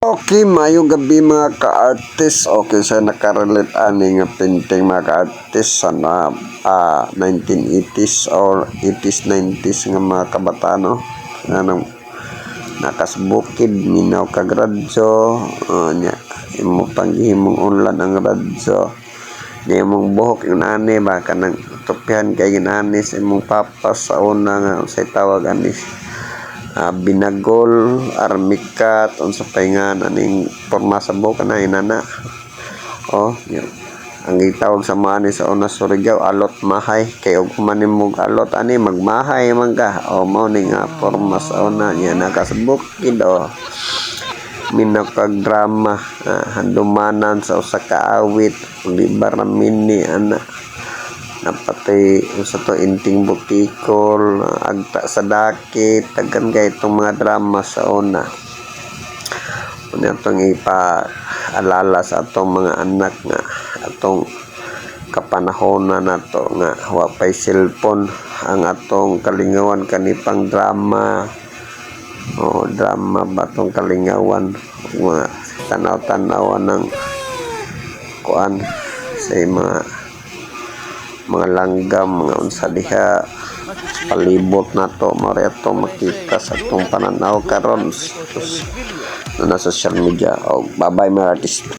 Okay, mayong gabi mga ka-artist. Okay, sa nakarelate ani nga painting mga ka-artist sa 1980s or 80s, 90s nga mga kabatano. Anong nakasbukid, minaw kag radyo. Nya, imo panghimong unlan ang radyo. Nya imong buhok yung ani ba kanang tupyan kay ginani sa imong papas sa una nga say tawag ani binagol, armikat, unsa pay nga naning porma sa buhok na inana. Yun. Ang gitawag sa mga ni sa una Surigao, alot mahay. Kay og manimog alot ani magmahay man ka. Mao ni nga porma sa una niya nakasbukid minakag drama, handumanan sa usa ka awit, libar na mini ana. Napatay sa to inting bukikol, agta sa dakit, tagan kay itong mga drama sa una. Una itong ipaalala sa atong mga anak nga atong kapanahon na to nga wa pay cellphone ang atong kalingawan kanipang drama drama batong kalingawan mga tanaw-tanaw ng kuan sa mga langgam, mga unsa diha palibot na to mare to makita sa atong pananaw karon na social media. Bye bye mga artist.